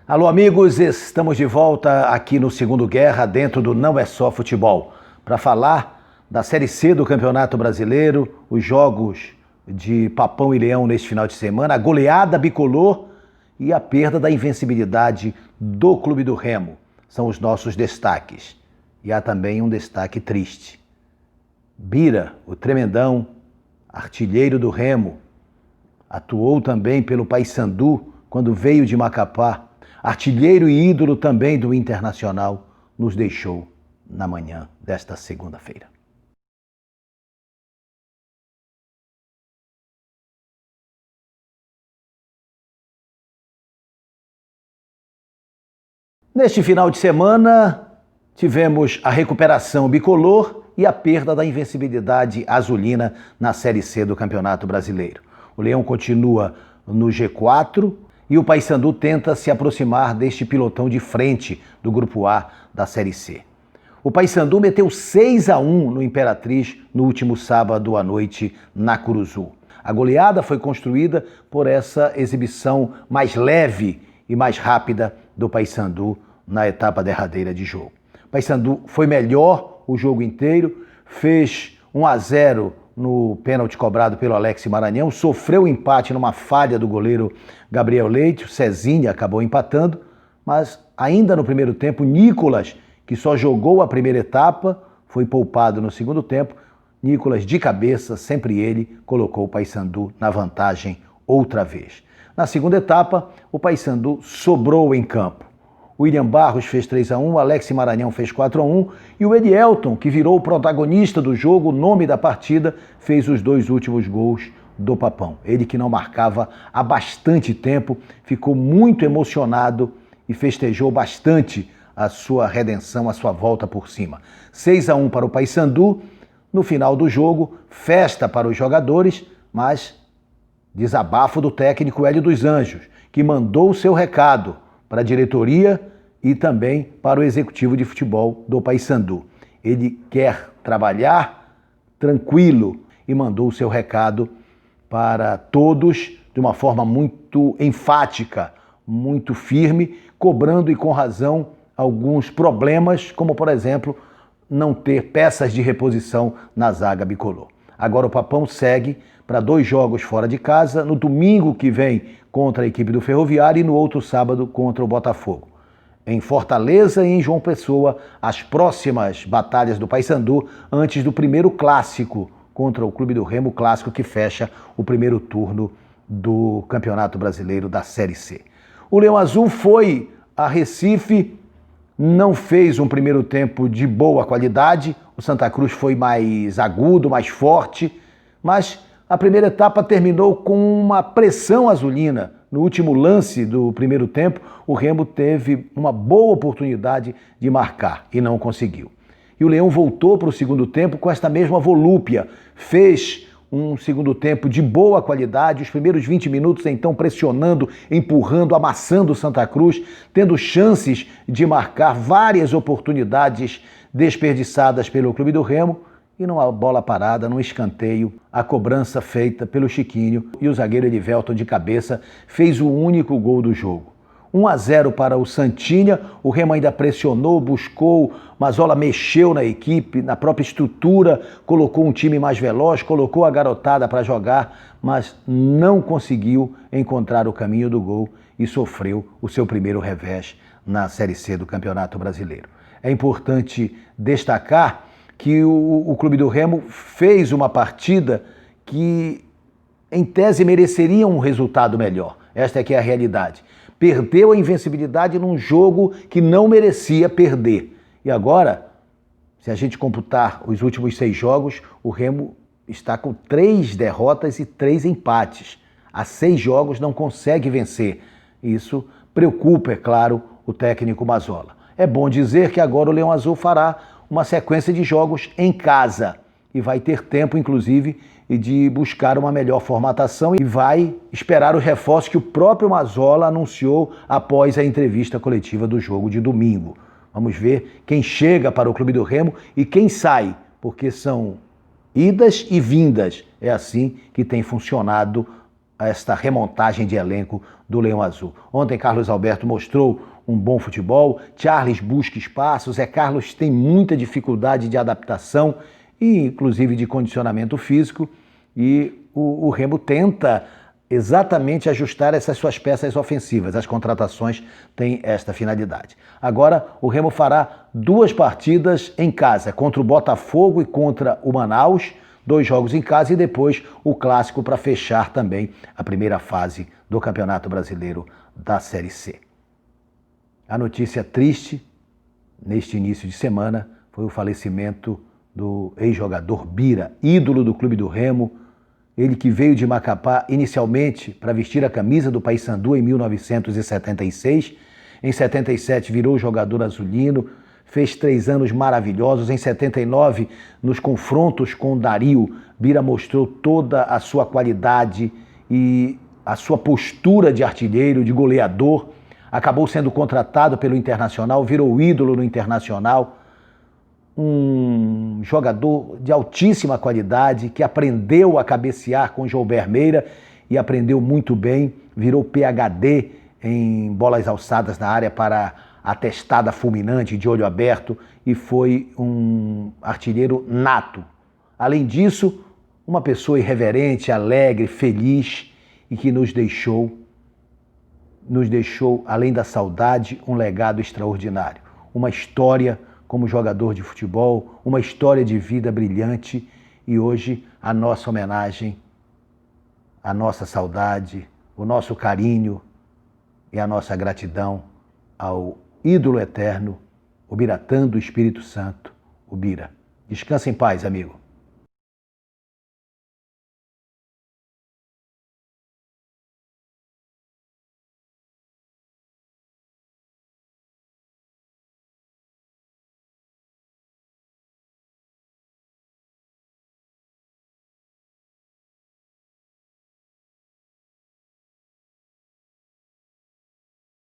Alô, amigos, estamos de volta aqui no Segundo Guerra, dentro do Não É Só Futebol, para falar da Série C do Campeonato Brasileiro, os jogos de Papão e Leão neste final de semana, a goleada bicolor e a perda da invencibilidade do Clube do Remo. São os nossos destaques. E há também um destaque triste. Bira, o tremendão, artilheiro do Remo, atuou também pelo Paysandu quando veio de Macapá. Artilheiro e ídolo também do Internacional, nos deixou na manhã desta segunda-feira. Neste final de semana, tivemos a recuperação bicolor e a perda da invencibilidade azulina na Série C do Campeonato Brasileiro. O Leão continua no G4 e o Paysandu tenta se aproximar deste pilotão de frente do Grupo A da Série C. O Paysandu meteu 6-1 no Imperatriz no último sábado à noite na Curuzu. A goleada foi construída por essa exibição mais leve e mais rápida do Paysandu na etapa derradeira de jogo. O Paysandu foi melhor o jogo inteiro, fez 1-0 no pênalti cobrado pelo Alex Maranhão, sofreu empate numa falha do goleiro Gabriel Leite, o Cezinha acabou empatando, mas ainda no primeiro tempo, Nicolas, que só jogou a primeira etapa, foi poupado no segundo tempo. Nicolas, de cabeça, sempre ele, colocou o Paysandu na vantagem outra vez. Na segunda etapa, o Paysandu sobrou em campo. O William Barros fez 3-1, o Alex Maranhão fez 4-1 e o Edielton, que virou o protagonista do jogo, o nome da partida, fez os dois últimos gols do Papão. Ele que não marcava há bastante tempo, ficou muito emocionado e festejou bastante a sua redenção, a sua volta por cima. 6-1 para o Paysandu. No final do jogo, festa para os jogadores, mas desabafo do técnico Hélio dos Anjos, que mandou o seu recado para a diretoria e também para o executivo de futebol do Paysandu. Ele quer trabalhar tranquilo e mandou o seu recado para todos de uma forma muito enfática, muito firme, cobrando e com razão alguns problemas, como por exemplo, não ter peças de reposição na zaga bicolor. Agora o Papão segue para 2 jogos fora de casa, no domingo que vem contra a equipe do Ferroviário e no outro sábado contra o Botafogo. Em Fortaleza e em João Pessoa, as próximas batalhas do Paysandu antes do primeiro clássico contra o Clube do Remo, clássico que fecha o primeiro turno do Campeonato Brasileiro da Série C. O Leão Azul foi a Recife, não fez um primeiro tempo de boa qualidade, o Santa Cruz foi mais agudo, mais forte, mas a primeira etapa terminou com uma pressão azulina. No último lance do primeiro tempo, o Remo teve uma boa oportunidade de marcar e não conseguiu. E o Leão voltou para o segundo tempo com esta mesma volúpia, fez um segundo tempo de boa qualidade, os primeiros 20 minutos então pressionando, empurrando, amassando o Santa Cruz, tendo chances de marcar várias oportunidades desperdiçadas pelo Clube do Remo e numa bola parada, num escanteio, a cobrança feita pelo Chiquinho e o zagueiro Edivelton de cabeça fez o único gol do jogo. 1-0 para o Santinha, o Remo ainda pressionou, buscou, Mazola mexeu na equipe, na própria estrutura, colocou um time mais veloz, colocou a garotada para jogar, mas não conseguiu encontrar o caminho do gol e sofreu o seu primeiro revés na Série C do Campeonato Brasileiro. É importante destacar que o Clube do Remo fez uma partida que, em tese, mereceria um resultado melhor. Esta é que é a realidade. Perdeu a invencibilidade num jogo que não merecia perder. E agora, se a gente computar os últimos 6 jogos, o Remo está com 3 derrotas e 3 empates. Há 6 jogos não consegue vencer. Isso preocupa, é claro, o técnico Mazola. É bom dizer que agora o Leão Azul fará uma sequência de jogos em casa e vai ter tempo, inclusive, de buscar uma melhor formatação e vai esperar os reforços que o próprio Mazola anunciou após a entrevista coletiva do jogo de domingo. Vamos ver quem chega para o Clube do Remo e quem sai, porque são idas e vindas. É assim que tem funcionado esta remontagem de elenco do Leão Azul. Ontem Carlos Alberto mostrou um bom futebol, Charles busca espaço, Zé Carlos tem muita dificuldade de adaptação e inclusive de condicionamento físico, e o Remo tenta exatamente ajustar essas suas peças ofensivas. As contratações têm esta finalidade. Agora o Remo fará 2 partidas em casa, contra o Botafogo e contra o Manaus, 2 jogos em casa e depois o clássico para fechar também a primeira fase do Campeonato Brasileiro da Série C. A notícia triste neste início de semana foi o falecimento do ex-jogador Bira, ídolo do Clube do Remo, ele que veio de Macapá inicialmente para vestir a camisa do Paysandu em 1976, em 77 virou jogador azulino, fez 3 anos maravilhosos. Em 79, nos confrontos com o Dario, Bira mostrou toda a sua qualidade e a sua postura de artilheiro, de goleador. Acabou sendo contratado pelo Internacional, virou ídolo no Internacional. Um jogador de altíssima qualidade, que aprendeu a cabecear com João Meira e aprendeu muito bem, virou PhD em bolas alçadas na área para a testada fulminante de olho aberto e foi um artilheiro nato. Além disso, uma pessoa irreverente, alegre, feliz e que nos deixou, além da saudade, um legado extraordinário. Uma história como jogador de futebol, uma história de vida brilhante, e hoje a nossa homenagem, a nossa saudade, o nosso carinho e a nossa gratidão ao ídolo eterno, o Biratã do Espírito Santo, o Bira. Descansa em paz, amigo.